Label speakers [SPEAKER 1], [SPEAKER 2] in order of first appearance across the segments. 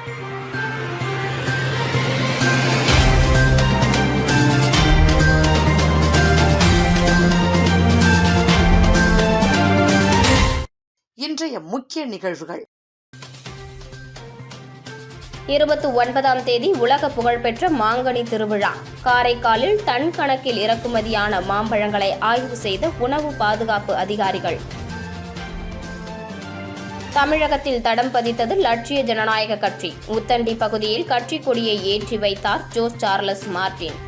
[SPEAKER 1] இன்றைய முக்கிய நிகழ்வுகள்.
[SPEAKER 2] 29ஆம் தேதி உலக புகழ்பெற்ற மாங்கனி திருவிழா. காரைக்காலில் டன் கணக்கில் இறக்குமதியான மாம்பழங்களை ஆய்வு செய்த உணவு பாதுகாப்பு அதிகாரிகள். தமிழகத்தில் தடம் பதித்தது லட்சிய ஜனநாயக கட்சி. உத்தண்டி பகுதியில் கட்சி கொடியை ஏற்றி வைத்தார் ஜோஸ் சார்லஸ் மார்டின்.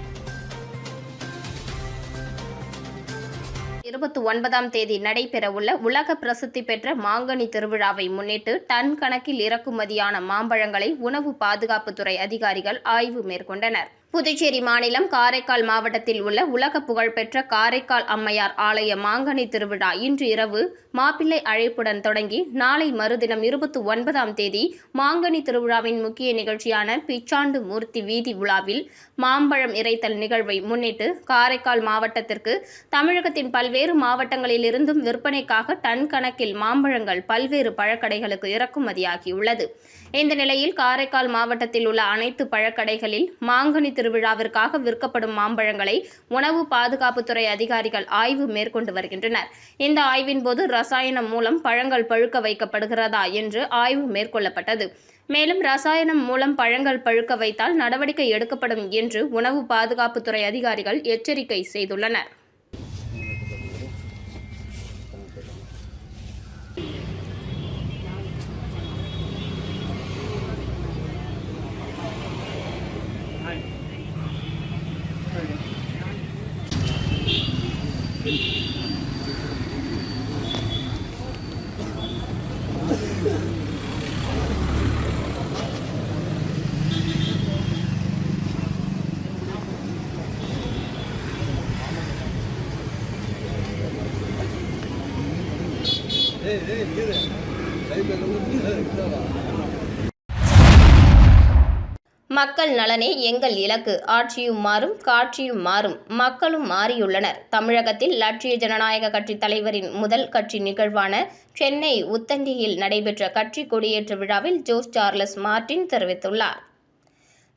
[SPEAKER 2] 29ஆம் தேதி நடைபெறவுள்ள உலக பிரசித்தி பெற்ற மாங்கனி திருவிழாவை முன்னிட்டு டன் கணக்கில் இறக்குமதியான மாம்பழங்களை உணவு பாதுகாப்புத்துறை அதிகாரிகள் ஆய்வு மேற்கொண்டனர். புதுச்சேரி மாநிலம் காரைக்கால் மாவட்டத்தில் உள்ள உலக புகழ்பெற்ற காரைக்கால் அம்மையார் ஆலய மாங்கனி திருவிழா இன்று இரவு மாப்பிள்ளை அழைப்புடன் தொடங்கி நாளை மறுதினம் 29ஆம் தேதி மாங்கனி திருவிழாவின் முக்கிய நிகழ்ச்சியான பிச்சாண்டு மூர்த்தி வீதி உலாவில் மாம்பழம் இறைத்தல் நிகழ்வை முன்னிட்டு காரைக்கால் மாவட்டத்திற்கு தமிழகத்தின் பல்வேறு மாவட்டங்களிலிருந்தும் விற்பனைக்காக டன் கணக்கில் மாம்பழங்கள் பல்வேறு பழக்கடைகளுக்கு இறக்குமதியாகியுள்ளது. இந்த நிலையில் காரைக்கால் மாவட்டத்தில் உள்ள அனைத்து பழக்கடைகளில் மாங்கனி திருவிழாவிற்காக விற்கப்படும் மாம்பழங்களை உணவு பாதுகாப்புத்துறை அதிகாரிகள் ஆய்வு மேற்கொண்டு வருகின்றனர். இந்த ஆய்வின் போது ரசாயனம் மூலம் பழங்கள் பழுக்க வைக்கப்படுகிறதா என்று ஆய்வு மேற்கொள்ளப்பட்டது. மேலும் ரசாயனம் மூலம் பழங்கள் பழுக்க வைத்தால் நடவடிக்கை எடுக்கப்படும் என்று உணவு பாதுகாப்புத்துறை அதிகாரிகள் எச்சரிக்கை செய்துள்ளனர். மக்கள் நலனே எங்கள் இலக்கு. ஆட்சியும் மாறும், காட்சியும் மாறும், மக்களும் மாறியுள்ளனர். தமிழகத்தில் லட்சிய ஜனநாயக கட்சி தலைவரின் முதல் கட்சி நிகழ்வான சென்னை உத்தண்டியில் நடைபெற்ற கட்சி கொடியேற்ற விழாவில் ஜோஸ் சார்லஸ் மார்டின் தெரிவித்துள்ளார்.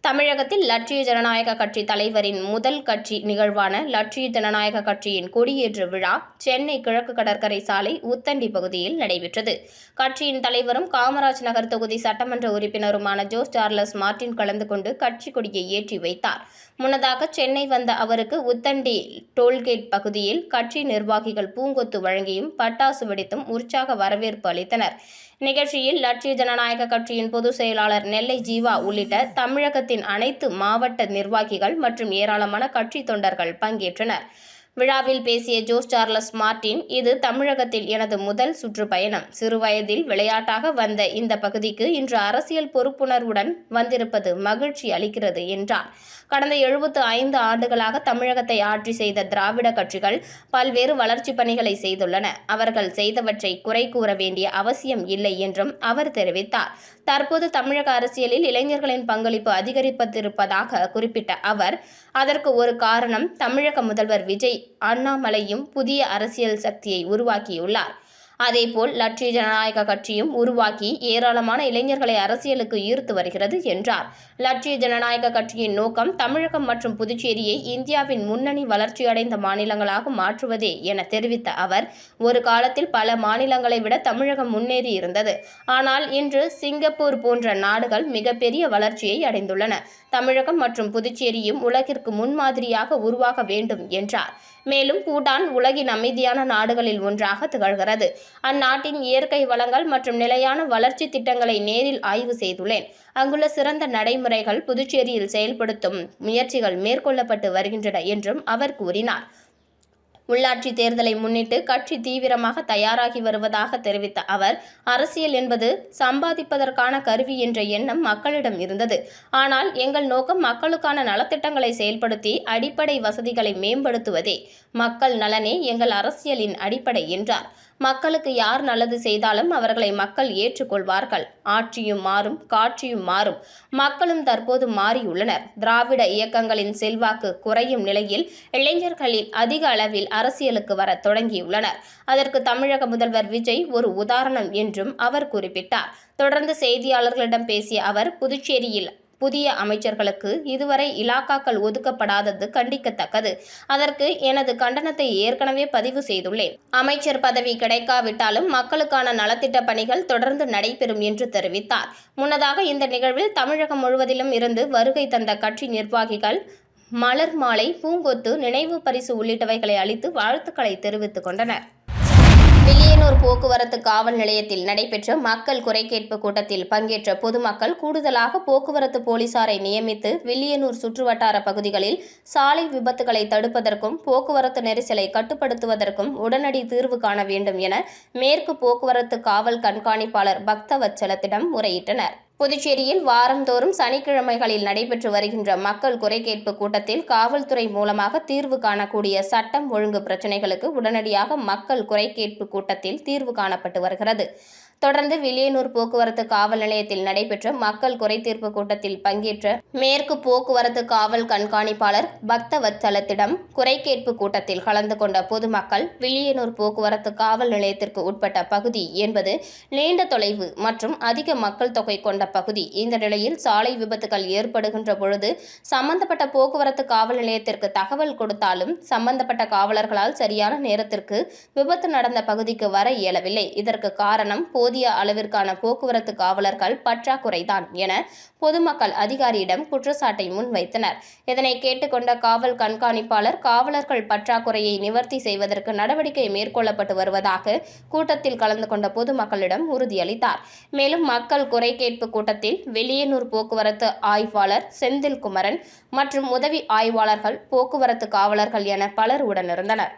[SPEAKER 2] தமிழகத்தில் லட்சிய ஜனநாயக கட்சி தலைவரின் முதல் கட்சி நிகழ்வான லட்சிய ஜனநாயக கட்சியின் கொடியேற்று விழா சென்னை கிழக்கு கடற்கரை சாலை உத்தண்டி பகுதியில் நடைபெற்றது. கட்சியின் தலைவரும் காமராஜ் நகர் தொகுதி சட்டமன்ற உறுப்பினருமான ஜோஸ் சார்லஸ் மார்டின் கலந்து கொண்டு கட்சி கொடியை ஏற்றி வைத்தார். முன்னதாக சென்னை வந்த அவருக்கு உத்தண்டி டோல்கேட் பகுதியில் கட்சி நிர்வாகிகள் பூங்கொத்து வழங்கியும் பட்டாசு வெடித்தும் உற்சாக வரவேற்பு அளித்தனர். நிகழ்ச்சியில் லட்சிய ஜனநாயக கட்சியின் பொதுச் செயலாளர் நெல்லை ஜீவா உள்ளிட்ட தமிழகத்தின் அனைத்து மாவட்ட நிர்வாகிகள் மற்றும் ஏராளமான கட்சி தொண்டர்கள் பங்கேற்றனர். விழாவில் பேசிய ஜோஸ் சார்லஸ் மார்டின், இது தமிழகத்தில் எனது முதல் சுற்றுப்பயணம். சிறுவயதில் விளையாட்டாக வந்த இந்த பகுதிக்கு இன்று அரசியல் பொறுப்புணர்வுடன் வந்திருப்பது மகிழ்ச்சி அளிக்கிறது என்றார். கடந்த 75 ஆண்டுகளாக தமிழகத்தை ஆட்சி செய்த திராவிட கட்சிகள் பல்வேறு வளர்ச்சிப் பணிகளை செய்துள்ளன. அவர்கள் செய்தவற்றை குறை கூற வேண்டிய அவசியம் இல்லை என்றும் அவர் தெரிவித்தார். தற்போது தமிழக அரசியலில் இளைஞர்களின் பங்களிப்பு அதிகரிப்பதிருப்பதாக குறிப்பிட்ட அவர், அதற்கு ஒரு காரணம் தமிழக முதல்வர் விஜய், அண்ணாமலையும் புதிய அரசியல் சக்தியை உருவாக்கியுள்ளார். அதேபோல் லட்சிய ஜனநாயக கட்சியும் உருவாக்கி ஏராளமான இளைஞர்களை அரசியலுக்கு ஈர்த்து வருகிறது என்றார். லட்சிய ஜனநாயக கட்சியின் நோக்கம் தமிழகம் மற்றும் புதுச்சேரியை இந்தியாவின் முன்னணி வளர்ச்சியடைந்த மாநிலங்களாக மாற்றுவதே என தெரிவித்த அவர், ஒரு காலத்தில் பல மாநிலங்களை விட தமிழகம் முன்னேறி இருந்தது. ஆனால் இன்று சிங்கப்பூர் போன்ற நாடுகள் மிகப்பெரிய வளர்ச்சியை அடைந்துள்ளன. தமிழகம் மற்றும் புதுச்சேரியும் உலகிற்கு முன்மாதிரியாக உருவாக வேண்டும் என்றார். மேலும் பூட்டான் உலகின் அமைதியான நாடுகளில் ஒன்றாக திகழ்கிறது. அந்நாட்டின் இயற்கை வளங்கள் மற்றும் நிலையான வளர்ச்சி திட்டங்களை நேரில் ஆய்வு செய்துள்ளேன். அங்குள்ள சிறந்த நடைமுறைகள் புதுச்சேரியில் செயல்படுத்தும் முயற்சிகள் மேற்கொள்ளப்பட்டு வருகின்றன என்றும் அவர் கூறினார். உள்ளாட்சி தேர்தலை முன்னிட்டு கட்சி தீவிரமாக தயாராகி வருவதாக தெரிவித்த அவர், அரசியல் என்பது சம்பாதிப்பதற்கான கருவி என்ற எண்ணம் மக்களிடம் இருந்தது. ஆனால் எங்கள் நோக்கம் மக்களுக்கான நலத்திட்டங்களை செயல்படுத்தி அடிப்படை வசதிகளை மேம்படுத்துவதே. மக்கள் நலனே எங்கள் அரசியலின் அடிப்படை என்றார். மக்களுக்கு யார் நல்லது செய்தாலும் அவர்களை மக்கள் ஏற்றுக்கொள்வார்கள். ஆட்சியும் மாறும், காட்சியும் மாறும். மக்களும் தற்போது மாறியுள்ளனர். திராவிட இயக்கங்களின் செல்வாக்கு குறையும் நிலையில் இளைஞர்களில் அதிக அளவில் அரசியலுக்கு வர தொடங்கியுள்ளனர். அதற்கு தமிழக முதல்வர் விஜய் ஒரு உதாரணம் என்றும் அவர் குறிப்பிட்டார். தொடர்ந்து செய்தியாளர்களிடம் பேசிய அவர், புதுச்சேரியில் புதிய அமைச்சர்களுக்கு இதுவரை இலாக்காக்கள் ஒதுக்கப்படாதது கண்டிக்கத்தக்கது. அதற்கு எனது கண்டனத்தை ஏற்கனவே பதிவு செய்துள்ளேன். அமைச்சர் பதவி கிடைக்காவிட்டாலும் மக்களுக்கான நலத்திட்ட பணிகள் தொடர்ந்து நடைபெறும் என்று தெரிவித்தார். முன்னதாக இந்த நிகழ்வில் தமிழகம் முழுவதிலும் இருந்து வருகை தந்த கட்சி நிர்வாகிகள் மலர் மாலை, பூங்கொத்து, நினைவு பரிசு உள்ளிட்டவைகளை அளித்து வாழ்த்துக்களை தெரிவித்துக் கொண்டனர். வில்லியனூர் போக்குவரத்து காவல் நிலையத்தில் நடைபெற்ற மக்கள் குறை கேட்பு கூட்டத்தில் பங்கேற்ற பொதுமக்கள் கூடுதலாக போக்குவரத்து போலீசாரை நியமித்து வில்லியனூர் சுற்றுவட்டார பகுதிகளில் சாலை விபத்துகளை தடுப்பதற்கும் போக்குவரத்து நெரிசலை கட்டுப்படுத்துவதற்கும் உடனடி தீர்வு காண வேண்டும் என மேற்கு போக்குவரத்து காவல் கண்காணிப்பாளர் பக்தவத்சலத்திடம் முறையிட்டனர். புதுச்சேரியில் வாரந்தோறும் சனிக்கிழமைகளில் நடைபெற்று வருகின்ற மக்கள் குறை கேட்பு கூட்டத்தில் காவல்துறை மூலமாக தீர்வு காணக்கூடிய சட்டம் ஒழுங்கு பிரச்சினைகளுக்கு உடனடியாக மக்கள் குறை கேட்பு கூட்டத்தில் தீர்வு காணப்பட்டு வருகிறது. தொடர்ந்து வில்லியனூர் போக்குவரத்து காவல் நிலையத்தில் நடைபெற்ற மக்கள் குறை தீர்ப்பு கூட்டத்தில் பங்கேற்ற மேற்கு போக்குவரத்து காவல் கண்காணிப்பாளர் பக்தவத்சலத்திடம் குறை கேட்பு கூட்டத்தில் கலந்து கொண்ட பொதுமக்கள், வில்லியனூர் போக்குவரத்து காவல் நிலையத்திற்கு உட்பட்ட பகுதி என்பது நீண்ட தொலைவு மற்றும் அதிக மக்கள் தொகை கொண்ட பகுதி. இந்த நிலையில் சாலை விபத்துகள் ஏற்படுகின்ற பொழுது சம்பந்தப்பட்ட போக்குவரத்து காவல் நிலையத்திற்கு தகவல் கொடுத்தாலும் சம்பந்தப்பட்ட காவலர்களால் சரியான நேரத்திற்கு விபத்து நடந்த பகுதிக்கு வர இயலவில்லை. இதற்கு காரணம் போதிய அளவிற்கான போக்குவரத்து காவலர்கள் பற்றாக்குறைதான் என பொதுமக்கள் அதிகாரியிடம் குற்றச்சாட்டை முன்வைத்தனர். இதனை கேட்டுக்கொண்ட காவல் கண்காணிப்பாளர், காவலர்கள் பற்றாக்குறையை நிவர்த்தி செய்வதற்கு நடவடிக்கை மேற்கொள்ளப்பட்டு வருவதாக கூட்டத்தில் கலந்து கொண்ட பொதுமக்களிடம் உறுதியளித்தார். மேலும் மக்கள் குறை கேட்பு கூட்டத்தில் வில்லியனூர் போக்குவரத்து ஆய்வாளர் செந்தில்குமரன் மற்றும் உதவி ஆய்வாளர்கள், போக்குவரத்து காவலர்கள் என பலர் உடனிருந்தனர்.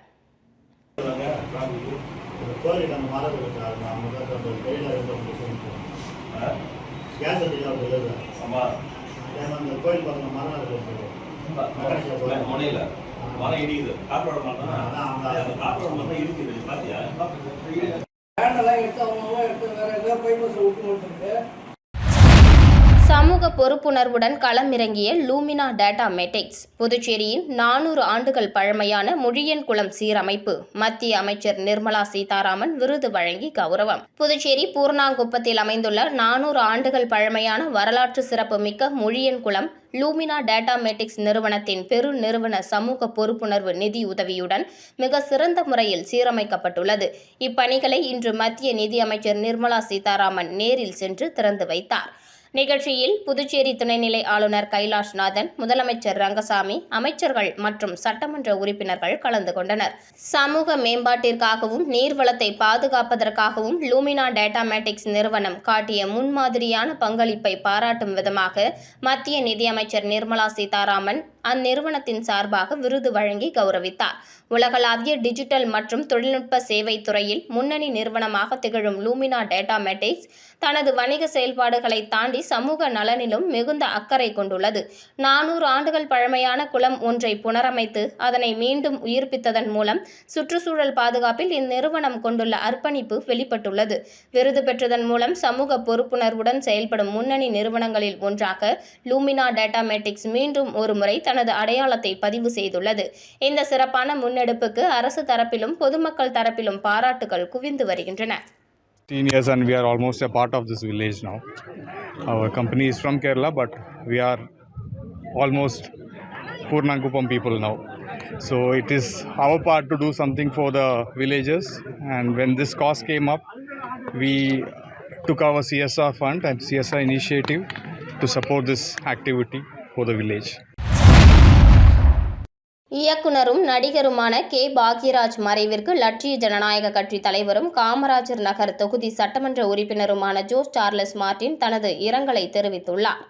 [SPEAKER 2] சமூக பொறுப்புணர்வுடன் களமிறங்கிய லூமினா டேட்டா மெட்டிக்ஸ். புதுச்சேரியில் 400 ஆண்டுகள் பழமையான முழியன்குளம் சீரமைப்பு. மத்திய அமைச்சர் நிர்மலா சீதாராமன் விருது வழங்கி கௌரவம். புதுச்சேரி பூர்ணாங்குப்பத்தில் அமைந்துள்ள 400 ஆண்டுகள் பழமையான வரலாற்று சிறப்பு மிக்க முழியன்குளம் லூமினா டேட்டா மெட்டிக்ஸ் நிறுவனத்தின் பெரு நிறுவன சமூக பொறுப்புணர்வு நிதி உதவியுடன் மிக சிறந்த முறையில் சீரமைக்கப்பட்டுள்ளது. இப்பணிகளை இன்று மத்திய நிதி அமைச்சர் நிர்மலா சீதாராமன் நேரில் சென்று திறந்து வைத்தார். நிகழ்ச்சியில் புதுச்சேரி துணைநிலை ஆளுநர் கைலாஷ்நாதன், முதலமைச்சர் ரங்கசாமி, அமைச்சர்கள் மற்றும் சட்டமன்ற உறுப்பினர்கள் கலந்து கொண்டனர். சமூக மேம்பாட்டிற்காகவும் நீர்வளத்தை பாதுகாப்பதற்காகவும் லூமினா டேட்டா மேட்டிக்ஸ் நிறுவனம் காட்டிய முன்மாதிரியான பங்களிப்பை பாராட்டும் விதமாக மத்திய நிதியமைச்சர் நிர்மலா சீதாராமன் அந்நிறுவனத்தின் சார்பாக விருது வழங்கி கௌரவித்தார். உலகளாவிய டிஜிட்டல் மற்றும் தொழில்நுட்ப சேவை துறையில் முன்னணி நிறுவனமாக திகழும் லூமினா டேட்டா மேட்டிக்ஸ் தனது வணிக செயல்பாடுகளை தாண்டி சமூக நலனிலும் மிகுந்த அக்கறை கொண்டுள்ளது. 400 ஆண்டுகள் பழமையான குளம் ஒன்றை புனரமைத்து அதனை மீண்டும் உயிர்ப்பித்ததன் மூலம் சுற்றுச்சூழல் பாதுகாப்பில் இந்நிறுவனம் கொண்டுள்ள அர்ப்பணிப்பு வெளிப்பட்டுள்ளது. விருது பெற்றதன் மூலம் சமூக பொறுப்புணர்வுடன் செயல்படும் முன்னணி நிறுவனங்களில் ஒன்றாக லூமினா டேட்டா மேட்டிக்ஸ் மீண்டும் ஒருமுறை தனது அடையாளத்தை பதிவு செய்துள்ளது. இந்த சிறப்பான முன்னெடுப்புக்கு அரசு தரப்பிலும் பொதுமக்கள் தரப்பிலும் பாராட்டுகள் குவிந்து வருகின்றன.
[SPEAKER 3] 15 years and we are almost a part of this village now. Our company is from Kerala, but we are almost Purnanguppam people now. So it is our part to do something for the villagers, and when this cause came up, we took our CSR fund and CSR initiative to support this activity for the village.
[SPEAKER 2] இயக்குனரும் நடிகருமான K. Bhagyaraj மறைவிற்கு லட்சிய ஜனநாயக கட்சி தலைவரும் காமராஜர் நகர் தொகுதி சட்டமன்ற உறுப்பினருமான Jose Charles Martin தனது இரங்கலை தெரிவித்துள்ளார்.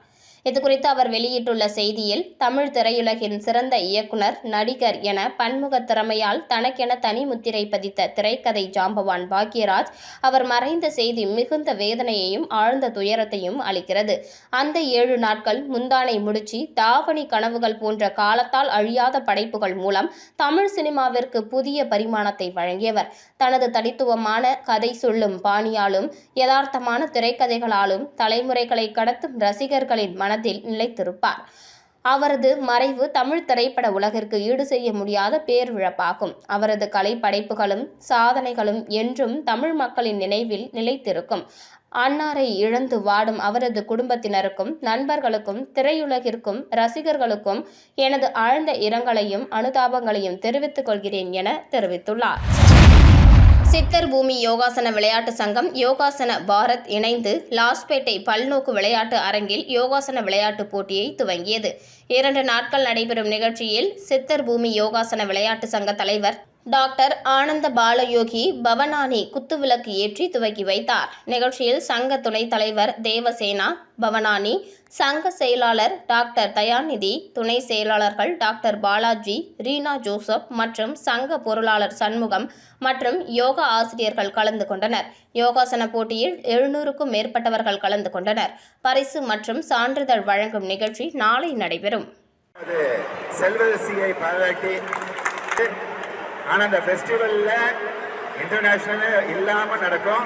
[SPEAKER 2] இதுகுறித்து அவர் வெளியிட்டுள்ள செய்தியில், தமிழ் திரையுலகின் சிறந்த இயக்குனர், நடிகர் என பன்முக திறமையால் தனக்கென தனி முத்திரை பதித்த திரைக்கதை ஜாம்பவான் பாக்யராஜ் அவர் மறைந்த செய்தி மிகுந்த வேதனையையும் ஆழ்ந்த துயரத்தையும் அளிக்கிறது. அந்த 7 நாட்கள், முந்தானை முடிச்சு, தாவணி கனவுகள் போன்ற காலத்தால் அழியாத படைப்புகள் மூலம் தமிழ் சினிமாவிற்கு புதிய பரிமாணத்தை வழங்கியவர். தனது தனித்துவமான கதை சொல்லும் பாணியாலும் யதார்த்தமான திரைக்கதைகளாலும் தலைமுறைகளை கடத்தும் ரசிகர்களின் மனதில் நிலைத்திருப்பார். அவரது மறைவு தமிழ் திரைப்பட உலகிற்கு ஈடு செய்ய முடியாத பேரிழப்பாகும். அவரது கலை படைப்புகளும் சாதனைகளும் என்றும் தமிழ் மக்களின் நினைவில் நிலைத்திருக்கும். அன்னாரை இழந்து வாடும் அவரது குடும்பத்தினருக்கும், நண்பர்களுக்கும், திரையுலகிற்கும், ரசிகர்களுக்கும் எனது ஆழ்ந்த இரங்கலையும் அனுதாபங்களையும் தெரிவித்துக் கொள்கிறேன் என தெரிவித்துள்ளார். சித்தர் பூமி யோகாசன விளையாட்டு சங்கம், யோகாசன பாரத் இணைந்து லாஸ்பேட்டை பல்நோக்கு விளையாட்டு அரங்கில் யோகாசன விளையாட்டு போட்டியை துவங்கியது. 2 நாட்கள் நடைபெறும் நிகழ்ச்சியில் சித்தர் பூமி யோகாசன விளையாட்டு சங்க தலைவர் டாக்டர் ஆனந்த பாலயோகி பவனானி குத்துவிளக்கு ஏற்றி துவக்கி வைத்தார். நிகழ்ச்சியில் சங்க துணைத் தலைவர் தேவசேனா பவனானி, சங்க செயலாளர் டாக்டர் தயாநிதி, துணை செயலாளர்கள் டாக்டர் பாலாஜி, ரீனா ஜோசப் மற்றும் சங்க பொருளாளர் சண்முகம் மற்றும் யோகா ஆசிரியர்கள் கலந்து கொண்டனர். யோகாசன போட்டியில் 700க்கும் மேற்பட்டவர்கள் கலந்து கொண்டனர். பரிசு மற்றும் சான்றிதழ் வழங்கும் நிகழ்ச்சி நாளை நடைபெறும்.
[SPEAKER 4] ஆனால் அந்த ஃபெஸ்டிவலில் இன்டர்நேஷ்னல் இல்லாமல் நடக்கும்.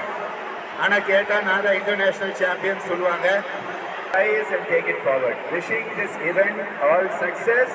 [SPEAKER 4] ஆனால் கேட்டால் நான் தான் இன்டர்நேஷ்னல் சாம்பியன் சொல்லுவாங்க. Rise and take it forward. Wishing this event all success.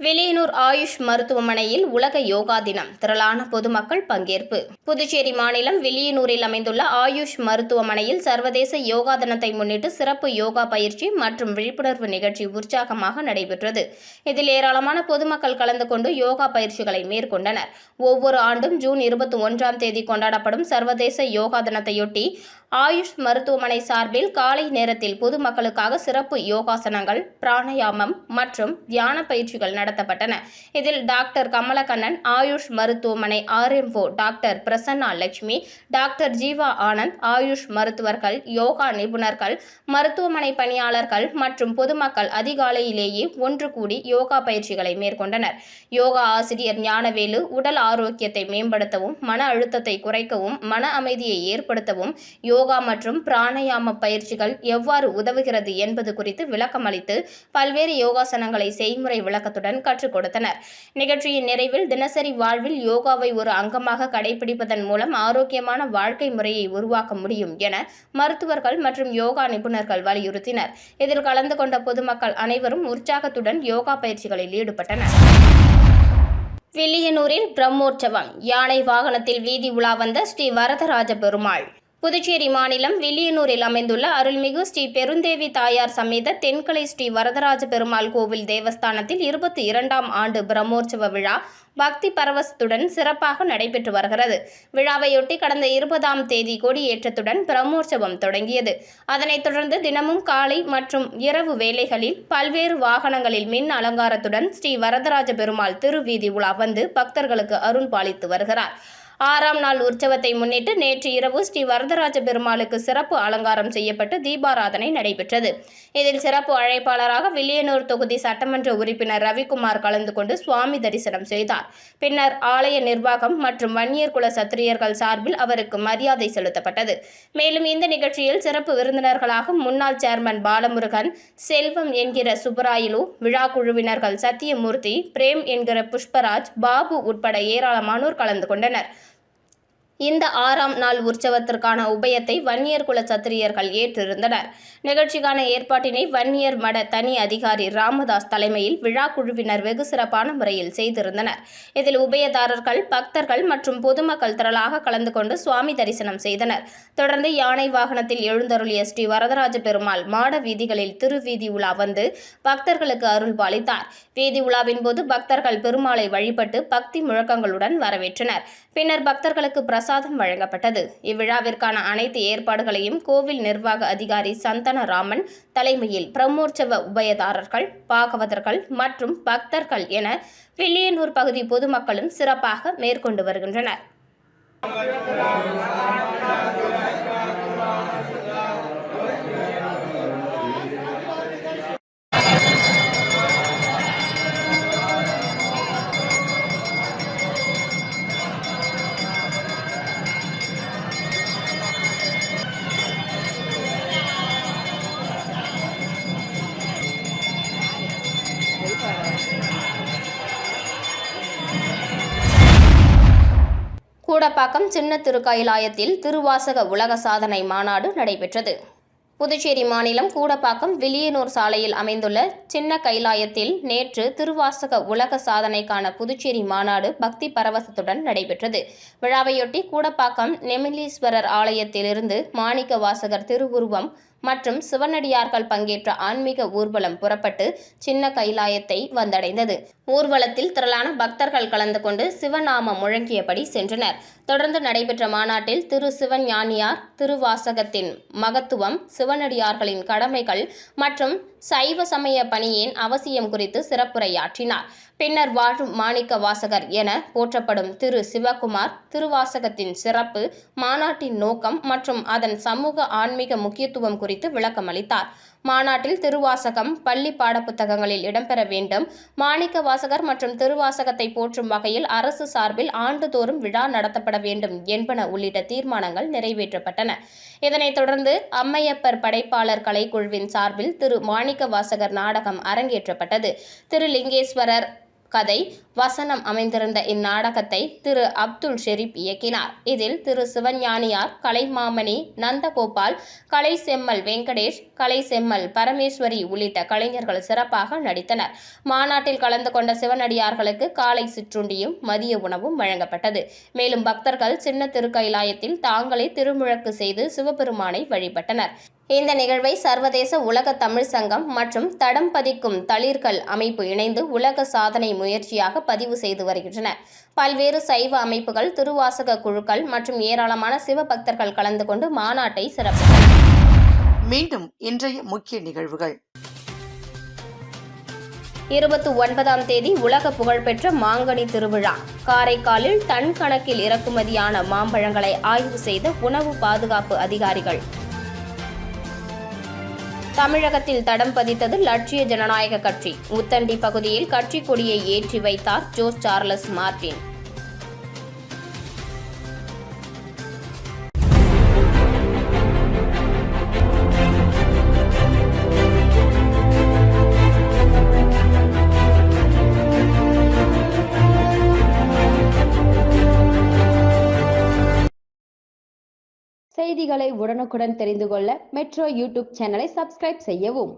[SPEAKER 2] Villianur AYUSH மருத்துவமனையில் உலக யோகா தினம், திரளான பொதுமக்கள் பங்கேற்பு. புதுச்சேரி மாநிலம் வில்லியனூரில் அமைந்துள்ள ஆயுஷ் மருத்துவமனையில் சர்வதேச யோகா தினத்தை முன்னிட்டு சிறப்பு யோகா பயிற்சி மற்றும் விழிப்புணர்வு நிகழ்ச்சி உற்சாகமாக நடைபெற்றது. இதில் ஏராளமான பொதுமக்கள் கலந்து கொண்டு யோகா பயிற்சிகளை மேற்கொண்டனர். ஒவ்வொரு ஆண்டும் ஜூன் 21ஆம் தேதி கொண்டாடப்படும் சர்வதேச யோகா தினத்தையொட்டி ஆயுஷ் மருத்துவமனை சார்பில் காலை நேரத்தில் பொதுமக்களுக்காக சிறப்பு யோகாசனங்கள், பிராணாயாமம் மற்றும் தியான பயிற்சிகள் நடத்தப்பட்டன. இதில் டாக்டர் கமலக்கண்ணன், ஆயுஷ் மருத்துவமனை RMO doctor Prasanna Lakshmi, doctor Jeeva Anand, AYUSH மருத்துவர்கள், யோகா நிபுணர்கள், மருத்துவமனை பணியாளர்கள் மற்றும் பொதுமக்கள் அதிகாலையிலேயே ஒன்று கூடி யோகா பயிற்சிகளை மேற்கொண்டனர். யோகா ஆசிரியர் ஞானவேலு உடல் ஆரோக்கியத்தை மேம்படுத்தவும், மன அழுத்தத்தை குறைக்கவும், மன அமைதியை ஏற்படுத்தவும் யோகா மற்றும் பிராணாயாம பயிற்சிகள் எவ்வாறு உதவுகிறது என்பது குறித்து விளக்கமளித்து பல்வேறு யோகாசனங்களை செய்முறை விளக்கத்துடன் கற்றுக் கொடுத்தனர். நிகழ்ச்சியின் நிறைவில் தினசரி வாழ்வில் யோகாவை ஒரு அங்கமாக கடைபிடிப்பதன் மூலம் ஆரோக்கியமான வாழ்க்கை முறையை உருவாக்க முடியும் என மருத்துவர்கள் மற்றும் யோகா நிபுணர்கள் வலியுறுத்தினர். இதில் கலந்து கொண்ட பொதுமக்கள் அனைவரும் உற்சாகத்துடன் யோகா பயிற்சிகளில் ஈடுபட்டனர். வில்லியனூரில் பிரம்மோற்சவம், யானை வாகனத்தில் வீதி உலா வந்த ஸ்ரீ வரதராஜ பெருமாள். புதுச்சேரி மாநிலம் வில்லியனூரில் அமைந்துள்ள அருள்மிகு ஸ்ரீ பெருந்தேவி தாயார் சமேத தென்கலை ஸ்ரீ வரதராஜ பெருமாள் கோவில் தேவஸ்தானத்தில் 22ஆம் ஆண்டு பிரம்மோற்சவ விழா பக்தி பரவசத்துடன் சிறப்பாக நடைபெற்று வருகிறது. விழாவையொட்டி கடந்த 20ஆம் தேதி கொடியேற்றத்துடன் பிரம்மோற்சவம் தொடங்கியது. அதனைத் தொடர்ந்து தினமும் காலை மற்றும் இரவு வேளைகளில் பல்வேறு வாகனங்களில் மின் அலங்காரத்துடன் ஸ்ரீ வரதராஜ பெருமாள் திருவீதி உலா வந்து பக்தர்களுக்கு அருள் பாலித்து வருகிறார். 6ஆம் நாள் உற்சவத்தை முன்னிட்டு நேற்று இரவு ஸ்ரீ வரதராஜ பெருமாளுக்கு சிறப்பு அலங்காரம் செய்யப்பட்டு தீபாராதனை நடைபெற்றது. இதில் சிறப்பு அழைப்பாளராக வில்லியனூர் தொகுதி சட்டமன்ற உறுப்பினர் ரவிக்குமார் கலந்து கொண்டு சுவாமி தரிசனம் செய்தார். பின்னர் ஆலய நிர்வாகம் மற்றும் வன்னியர் குல சத்திரியர்கள் சார்பில் அவருக்கு மரியாதை செலுத்தப்பட்டது. மேலும் இந்த நிகழ்ச்சியில் சிறப்பு விருந்தினர்களாக முன்னாள் சேர்மன் பாலமுருகன், செல்வம் என்கிற சுப்பராயலு, விழா குழுவினர்கள் சத்தியமூர்த்தி, பிரேம் என்கிற புஷ்பராஜ், பாபு உட்பட ஏராளமானோர் கலந்து கொண்டனர். இந்த 6ஆம் நாள் உற்சவத்திற்கான உபயத்தை வன்னியர் குல சத்திரியர்கள் ஏற்றிருந்தனர். நிகழ்ச்சிக்கான ஏற்பாட்டினை வன்னியர் மட தனி அதிகாரி ராமதாஸ் தலைமையில் விழா குழுவினர் வெகு சிறப்பான முறையில் செய்திருந்தனர். இதில் உபயதாரர்கள், பக்தர்கள் மற்றும் பொதுமக்கள் திரளாக கலந்து கொண்டு சுவாமி தரிசனம் செய்தனர். தொடர்ந்து யானை வாகனத்தில் எழுந்தருளிய ஸ்ரீ வரதராஜ பெருமாள் மாட வீதிகளில் திருவீதி உலா வந்து பக்தர்களுக்கு அருள் பாலித்தார். வீதி உலாவின் போது பக்தர்கள் பெருமாளை வழிபட்டு பக்தி முழக்கங்களுடன் வரவேற்றனர். பின்னர் பக்தர்களுக்கு பிரசாதம் வழங்கப்பட்டது. இவ்விழாவிற்கான அனைத்து ஏற்பாடுகளையும் கோவில் நிர்வாக அதிகாரி சந்தனராமன் தலைமையில் பிரம்மோற்சவ உபயதாரர்கள், பாகவதர்கள் மற்றும் பக்தர்கள் என வில்லியனூர் பகுதி பொதுமக்களும் சிறப்பாக மேற்கொண்டு வருகின்றனர். கூடப்பாக்கம் சின்ன திருக்கயிலாயத்தில் திருவாசக உலக சாதனை மாநாடு நடைபெற்றது. புதுச்சேரி மாநிலம் கூடப்பாக்கம் வில்லியனூர் சாலையில் அமைந்துள்ள சின்ன கைலாயத்தில் நேற்று திருவாசக உலக சாதனைக்கான புதுச்சேரி மாநாடு பக்தி பரவசத்துடன் நடைபெற்றது. விழாவையொட்டி கூடப்பாக்கம் நெமிலீஸ்வரர் ஆலயத்திலிருந்து மாணிக்க வாசகர் திருவுருவம் மற்றும் சிவனடியார்கள் பங்கேற்ற ஆன்மீக ஊர்வலம் புறப்பட்டு சின்ன கைலாயத்தை வந்தடைந்தது. ஊர்வலத்தில் திரளான பக்தர்கள் கலந்து கொண்டு சிவநாமம் முழங்கியபடி சென்றனர். தொடர்ந்து நடைபெற்ற மாநாட்டில் திரு சிவஞானியார் திருவாசகத்தின் மகத்துவம், சிவனடியார்களின் கடமைகள் மற்றும் சைவ சமய பணியின் அவசியம் குறித்து சிறப்புரையாற்றினார். பின்னர் வாழும் மாணிக்க வாசகர் என போற்றப்படும் திரு சிவகுமார் திருவாசகத்தின் சிறப்பு, மாநாட்டின் நோக்கம் மற்றும் அதன் சமூக ஆன்மீக முக்கியத்துவம் குறித்து விளக்கமளித்தார். மாநாட்டில் திருவாசகம் பள்ளி பாடப்புத்தகங்களில் இடம்பெற வேண்டும், மாணிக்க வாசகர் மற்றும் திருவாசகத்தை போற்றும் வகையில் அரசு சார்பில் ஆண்டுதோறும் விழா நடத்தப்பட வேண்டும் என்பன உள்ளிட்ட தீர்மானங்கள் நிறைவேற்றப்பட்டன. இதனைத் தொடர்ந்து அம்மையப்பர் படைப்பாளர் கலைக்குழுவின் சார்பில் திரு மாணிக்க வாசகர் நாடகம் அரங்கேற்றப்பட்டது. திரு லிங்கேஸ்வரர் கதை வசனம் அமைந்திருந்த இந்நாடகத்தை திரு அப்துல் ஷெரீப் இயக்கினார். இதில் திரு சிவஞானியார், கலைமாமணி நந்தகோபால், கலை செம்மல் வெங்கடேஷ், கலை செம்மல் பரமேஸ்வரி உள்ளிட்ட கலைஞர்கள் சிறப்பாக நடித்தனர். மாநாட்டில் கலந்து கொண்ட சிவனடியார்களுக்கு காலை சிற்றுண்டியும் மதிய உணவும் வழங்கப்பட்டது. மேலும் பக்தர்கள் சின்ன திருக்கைலாயத்தில் தாங்களே திருமுழக்கு செய்து சிவபெருமானை வழிபட்டனர். இந்த நிகழ்வை சர்வதேச உலக தமிழ் சங்கம் மற்றும் தடம் பதிக்கும் தளிர்கள் அமைப்பு இணைந்து உலக சாதனை முயற்சியாக பதிவு செய்து வருகின்றனர். பல்வேறு சைவ அமைப்புகள், திருவாசக குழுக்கள் மற்றும் ஏராளமான சிவபக்தர்கள் கலந்து கொண்டு மாநாட்டை சிறப்பித்தனர்.
[SPEAKER 1] மீண்டும் இன்றைய முக்கிய நிகழ்வுகள்.
[SPEAKER 2] 29ஆம் தேதி உலக புகழ்பெற்ற மாங்கனி திருவிழா. காரைக்காலில் டன் கணக்கில் இறக்குமதியான மாம்பழங்களை ஆய்வு செய்த உணவு பாதுகாப்பு அதிகாரிகள். தமிழகத்தில் தடம் பதித்தது லட்சிய ஜனநாயக கட்சி. உத்தண்டி பகுதியில் கட்சி கொடியை ஏற்றி வைத்தார் ஜோஸ் சார்லஸ் மார்டின்.
[SPEAKER 5] செய்திகளை உடனுக்குடன் தெரிந்து கொள்ள மெட்ரோ யூடியூப் சேனலை சப்ஸ்கிரைப் செய்யவும்.